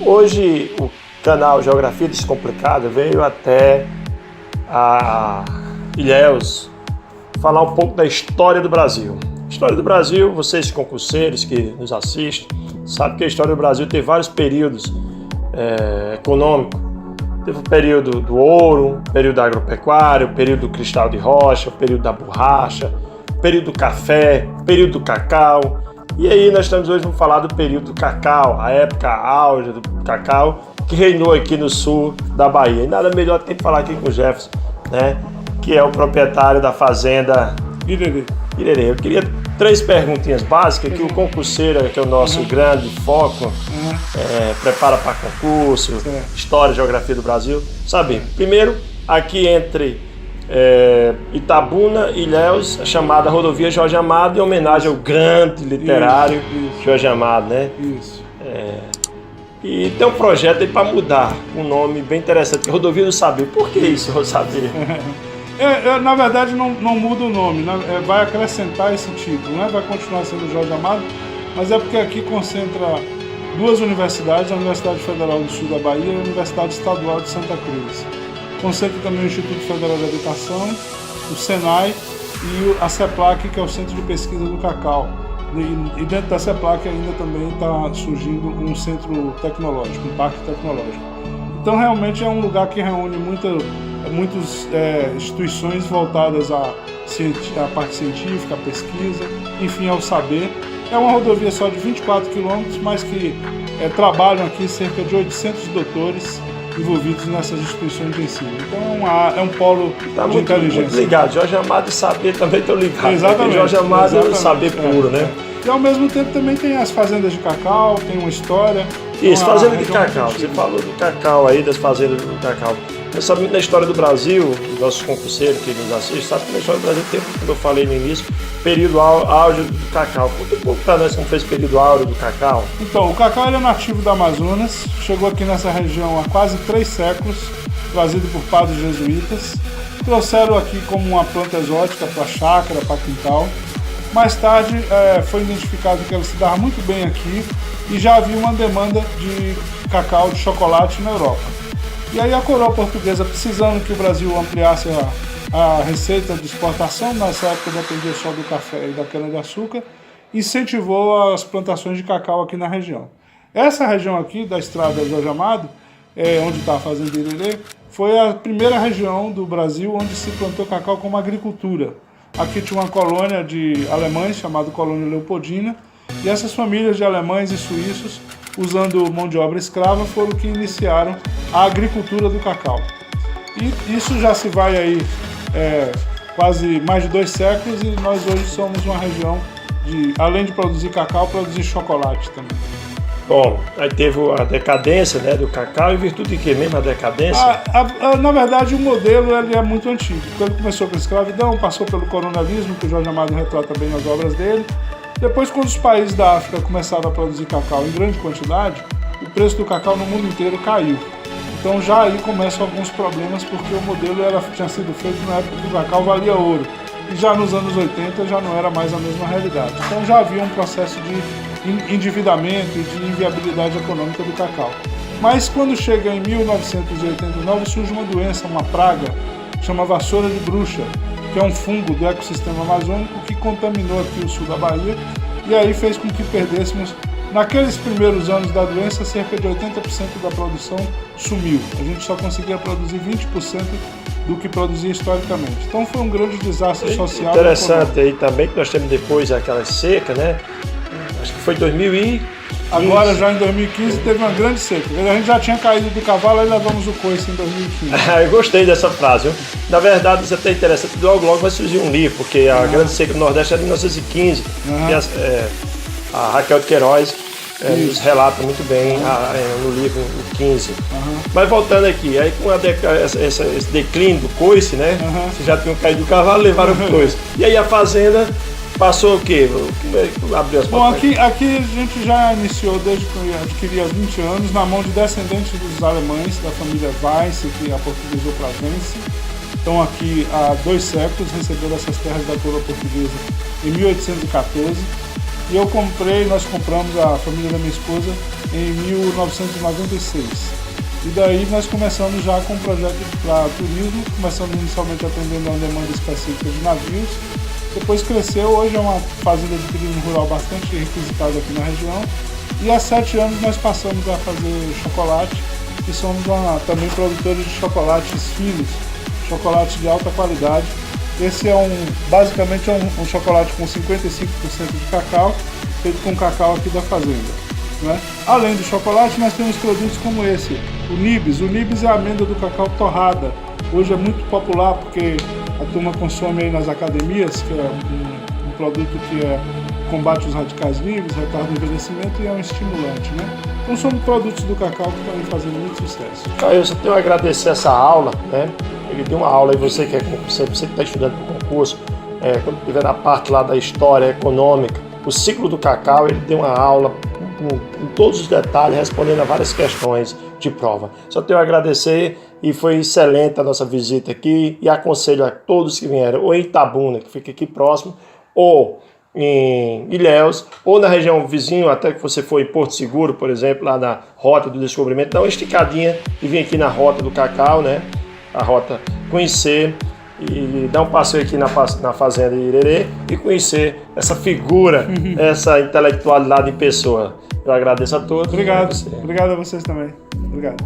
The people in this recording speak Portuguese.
Hoje o canal Geografia Descomplicada veio até a Ilhéus falar um pouco da história do Brasil. História do Brasil, vocês concurseiros que nos assistem, sabem que a história do Brasil tem vários períodos econômicos. Teve o período do ouro, o período agropecuário, o período do cristal de rocha, o período da borracha, o período do café, o período do cacau. E aí nós estamos hoje, vamos falar do período do cacau, a época auge do cacau, que reinou aqui no sul da Bahia. E nada melhor do que falar aqui com o Jefferson, né, que é o proprietário da fazenda Irerê. Eu queria 3 perguntinhas básicas que o concurseiro, que é o nosso grande foco, prepara para concurso, história, geografia do Brasil. Sabe, primeiro, aqui entre Itabuna e Ilhéus, a chamada rodovia Jorge Amado, em homenagem ao grande literário Jorge Amado, né? Isso. E tem um projeto aí para mudar um nome bem interessante, Rodovia do Saber. Por que isso, eu saber? Na verdade, não muda o nome, né? Vai acrescentar esse título, né? Vai continuar sendo Jorge Amado, mas é porque aqui concentra 2 universidades, a Universidade Federal do Sul da Bahia e a Universidade Estadual de Santa Cruz. Concentra também o Instituto Federal de Habitação, o Senai e a CEPLAC, que é o Centro de Pesquisa do Cacau. E dentro da CEPLAC ainda também está surgindo um centro tecnológico, um parque tecnológico. Então realmente é um lugar que reúne muitas instituições voltadas à parte científica, à pesquisa, enfim, ao saber. É uma rodovia só de 24 quilômetros, mas que trabalham aqui cerca de 800 doutores envolvidos nessas instituições de ensino. Então é um polo de inteligência. Muito ligado. Jorge Amado e saber também estão ligados. Exatamente. Jorge Amado e saber puro, né? E ao mesmo tempo também tem as fazendas de cacau, tem uma história. Isso, fazenda de cacau. Você falou do cacau aí, das fazendas do cacau. Eu sabe muito da história do Brasil, os nossos concurseiros que nos assistem, sabe que na história do Brasil tem, como eu falei no início, período áureo do cacau. Conta um pouco para nós como foi esse período áureo do cacau. Então, o cacau é nativo do Amazonas, chegou aqui nessa região há quase 3 séculos, trazido por padres jesuítas. Trouxeram aqui como uma planta exótica para chácara, para quintal. Mais tarde foi identificado que ela se dava muito bem aqui e já havia uma demanda de cacau, de chocolate na Europa. E aí a coroa portuguesa, precisando que o Brasil ampliasse a receita de exportação, nessa época dependia só do café e da cana-de-açúcar, incentivou as plantações de cacau aqui na região. Essa região aqui da estrada Jorge Amado, onde está a fazenda Irerê, foi a primeira região do Brasil onde se plantou cacau como agricultura. Aqui tinha uma colônia de alemães, chamada Colônia Leopoldina, e essas famílias de alemães e suíços, usando mão de obra escrava, foram que iniciaram a agricultura do cacau. E isso já se vai aí quase mais de 2 séculos, e nós hoje somos uma região de, além de produzir cacau, produzir chocolate também. Bom, aí teve a decadência, né, do cacau, em virtude de que mesmo a decadência? Na verdade, o modelo ele é muito antigo. Ele começou com a escravidão, passou pelo colonialismo, que o Jorge Amado retrata bem nas obras dele. Depois, quando os países da África começaram a produzir cacau em grande quantidade, o preço do cacau no mundo inteiro caiu. Então já aí começam alguns problemas, porque o modelo tinha sido feito na época que o cacau valia ouro. E já nos anos 80 já não era mais a mesma realidade. Então já havia um processo de endividamento e de inviabilidade econômica do cacau. Mas quando chega em 1989, surge uma doença, uma praga, que chama vassoura de bruxa, que é um fungo do ecossistema amazônico que contaminou aqui o sul da Bahia, e aí fez com que perdêssemos, naqueles primeiros anos da doença, cerca de 80% da produção sumiu. A gente só conseguia produzir 20% do que produzia historicamente. Então foi um grande desastre social. Interessante aí também que nós temos depois aquela seca, né? Acho que foi 2015. Agora, já em 2015, teve uma grande seca. A gente já tinha caído do cavalo e levamos o coice em 2015. Eu gostei dessa frase, viu? Na verdade, isso é até interessante. Logo vai surgir um livro, porque a grande seca do Nordeste é de 1915. A Raquel de Queiroz nos relata muito bem no livro o 15. Mas voltando aqui, aí com esse declínio do coice, né? Vocês já tinham caído do cavalo, levaram o coice. E aí a fazenda passou o quê? Abriu as Bom, aqui a gente já iniciou desde que eu adquiri há 20 anos, na mão de descendentes dos alemães, da família Weiss, que aportuguesou Plagense. Então aqui há 2 séculos, receberam essas terras da coroa portuguesa em 1814. E nós compramos, a família da minha esposa, em 1996. E daí nós começamos já com um projeto para turismo, começamos inicialmente atendendo a uma demanda específica de navios. Depois cresceu, hoje é uma fazenda de turismo rural bastante requisitada aqui na região. E há 7 anos nós passamos a fazer chocolate e somos também produtores de chocolates finos, chocolates de alta qualidade. Esse basicamente um chocolate com 55% de cacau, feito com cacau aqui da fazenda, né? Além do chocolate, nós temos produtos como esse, o Nibs. O Nibs é a amêndoa do cacau torrada. Hoje é muito popular porque a turma consome aí nas academias, que é um produto que combate os radicais livres, retarda o envelhecimento e é um estimulante, né? Então são produtos do cacau que estão fazendo muito sucesso. Eu só tenho a agradecer essa aula, né? Ele deu uma aula e você que está estudando para o concurso, quando estiver na parte lá da história econômica, o ciclo do cacau, ele deu uma aula com todos os detalhes, respondendo a várias questões de prova. Só tenho a agradecer e foi excelente a nossa visita aqui e aconselho a todos que vieram, ou em Itabuna, que fica aqui próximo, ou em Ilhéus, ou na região vizinha, até que você for em Porto Seguro, por exemplo, lá na Rota do Descobrimento, dá uma esticadinha e vem aqui na Rota do Cacau, né? A rota, conhecer e dar um passeio aqui na Fazenda de Irerê e conhecer essa figura, essa intelectualidade em pessoa. Eu agradeço a todos. Obrigado. Obrigado a vocês também. Obrigado.